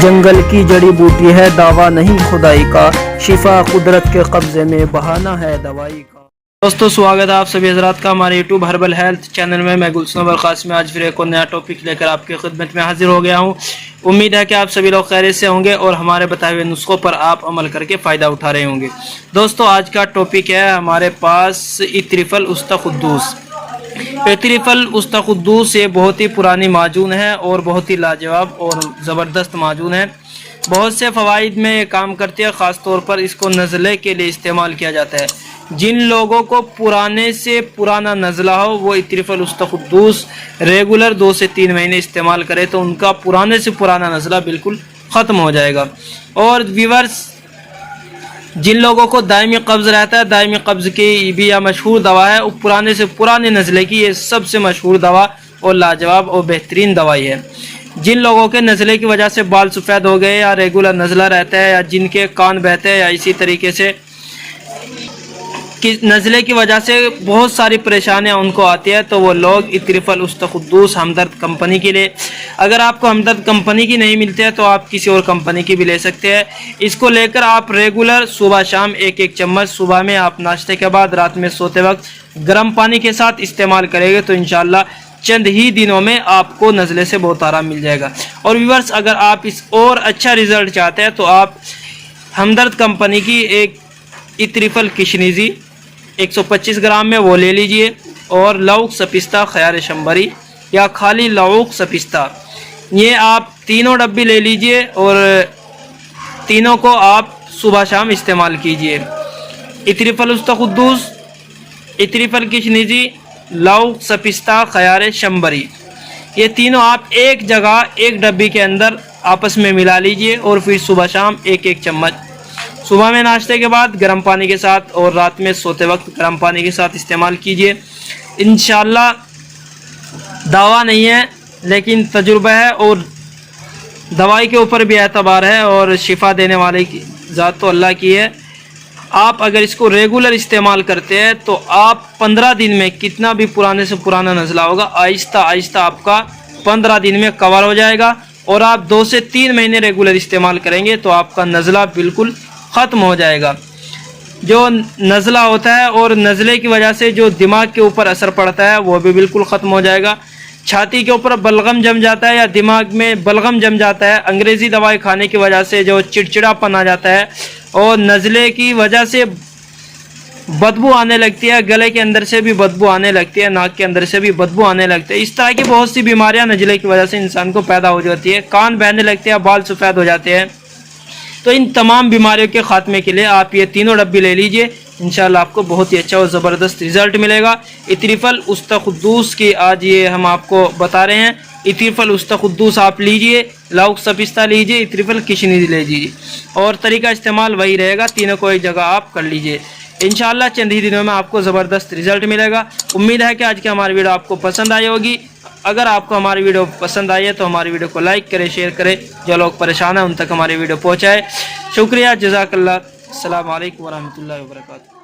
جنگل کی جڑی بوٹی ہے دعویٰ نہیں خدائی کا، شفا قدرت کے قبضے میں بہانہ ہے دوائی کا۔ دوستو سواگت ہے آپ سبھی حضرات کا ہمارے یوٹیوب ہربل ہیلتھ چینل میں۔ میں گلشن برقاسم آج پھر ایک اور نیا ٹاپک لے کر آپ کی خدمت میں حاضر ہو گیا ہوں۔ امید ہے کہ آپ سبھی لوگ خیریت سے ہوں گے اور ہمارے بتائے ہوئے نسخوں پر آپ عمل کر کے فائدہ اٹھا رہے ہوں گے۔ دوستو آج کا ٹاپک ہے ہمارے پاس عطر القدوس۔ عطر القدوس یہ بہت ہی پرانی معجون ہے اور بہت ہی لاجواب اور زبردست معجون ہے۔ بہت سے فوائد میں یہ کام کرتی ہے، خاص طور پر اس کو نزلے کے لیے استعمال کیا جاتا ہے۔ جن لوگوں کو پرانے سے پرانا نزلہ ہو وہ عطر القدوس ریگولر 2 سے 3 مہینے استعمال کرے تو ان کا پرانے سے پرانا نزلہ بالکل ختم ہو جائے گا۔ اور ویورز جن لوگوں کو دائمی قبض رہتا ہے، دائمی قبض کی بھی یہ مشہور دوا ہے، پرانے سے پرانے نزلے کی یہ سب سے مشہور دوا اور لاجواب اور بہترین دوائی ہے۔ جن لوگوں کے نزلے کی وجہ سے بال سفید ہو گئے یا ریگولر نزلہ رہتا ہے یا جن کے کان بہتے ہیں یا اسی طریقے سے نزلے کی وجہ سے بہت ساری پریشانیاں ان کو آتی ہے تو وہ لوگ عطر القدوس ہمدرد کمپنی کی لے۔ اگر آپ کو ہمدرد کمپنی کی نہیں ملتے ہے تو آپ کسی اور کمپنی کی بھی لے سکتے ہیں۔ اس کو لے کر آپ ریگولر صبح شام ایک چمچ صبح میں آپ ناشتے کے بعد، رات میں سوتے وقت گرم پانی کے ساتھ استعمال کریں گے تو انشاءاللہ چند ہی دنوں میں آپ کو نزلے سے بہت آرام مل جائے گا۔ اور ویورز اگر آپ اس اور اچھا رزلٹ چاہتے ہیں تو آپ ہمدرد کمپنی کی ایک عطر الکشنیزی 125 گرام میں وہ لے لیجئے، اور لونگ سپستہ خیار شمبری یا خالی لونگ سپستہ یہ آپ تینوں ڈبی لے لیجئے اور تینوں کو آپ صبح شام استعمال کیجئے۔ عطر القدوس، عطر الکشنیزی، لونگ سپستہ خیار شمبری یہ تینوں آپ ایک جگہ ایک ڈبی کے اندر آپس میں ملا لیجئے اور پھر صبح شام ایک چمچ صبح میں ناشتے کے بعد گرم پانی کے ساتھ اور رات میں سوتے وقت گرم پانی کے ساتھ استعمال کیجئے۔ انشاءاللہ دعویٰ نہیں ہے لیکن تجربہ ہے، اور دوائی کے اوپر بھی اعتبار ہے اور شفا دینے والے کی ذات تو اللہ کی ہے۔ آپ اگر اس کو ریگولر استعمال کرتے ہیں تو آپ 15 دن میں کتنا بھی پرانے سے پرانا نزلہ ہوگا آہستہ آہستہ آپ کا 15 دن میں کور ہو جائے گا، اور آپ 2 سے 3 مہینے ریگولر استعمال کریں گے تو آپ کا نزلہ بالکل ختم ہو جائے گا۔ جو نزلہ ہوتا ہے اور نزلے کی وجہ سے جو دماغ کے اوپر اثر پڑتا ہے وہ بھی بالکل ختم ہو جائے گا۔ چھاتی کے اوپر بلغم جم جاتا ہے یا دماغ میں بلغم جم جاتا ہے، انگریزی دوائی کھانے کی وجہ سے جو چڑچڑا پن آ جاتا ہے اور نزلے کی وجہ سے بدبو آنے لگتی ہے، گلے کے اندر سے بھی بدبو آنے لگتی ہے، ناک کے اندر سے بھی بدبو آنے لگتی ہے، اس طرح کی بہت سی بیماریاں نزلے کی وجہ سے انسان کو پیدا ہو جاتی ہے، کان بہنے لگتے ہیں، بال سفید ہو جاتے ہیں۔ تو ان تمام بیماریوں کے خاتمے کے لیے آپ یہ تینوں ڈبی لے لیجئے، انشاءاللہ آپ کو بہت ہی اچھا اور زبردست رزلٹ ملے گا۔ عطر القدوس کی آج یہ ہم آپ کو بتا رہے ہیں۔ عطر القدوس آپ لیجئے، لونگ سپستہ لیجئے، عطر الکشنیزی لے لیجئے، اور طریقہ استعمال وہی رہے گا، تینوں کو ایک جگہ آپ کر لیجئے۔ انشاءاللہ چند ہی دنوں میں آپ کو زبردست رزلٹ ملے گا۔ امید ہے کہ آج کی ہماری ویڈیو آپ کو پسند آئی ہوگی۔ اگر آپ کو ہماری ویڈیو پسند آئی ہے تو ہماری ویڈیو کو لائک کریں، شیئر کریں، جو لوگ پریشان ہیں ان تک ہماری ویڈیو پہنچائے۔ شکریہ، جزاک اللہ، السلام علیکم ورحمۃ اللہ وبرکاتہ۔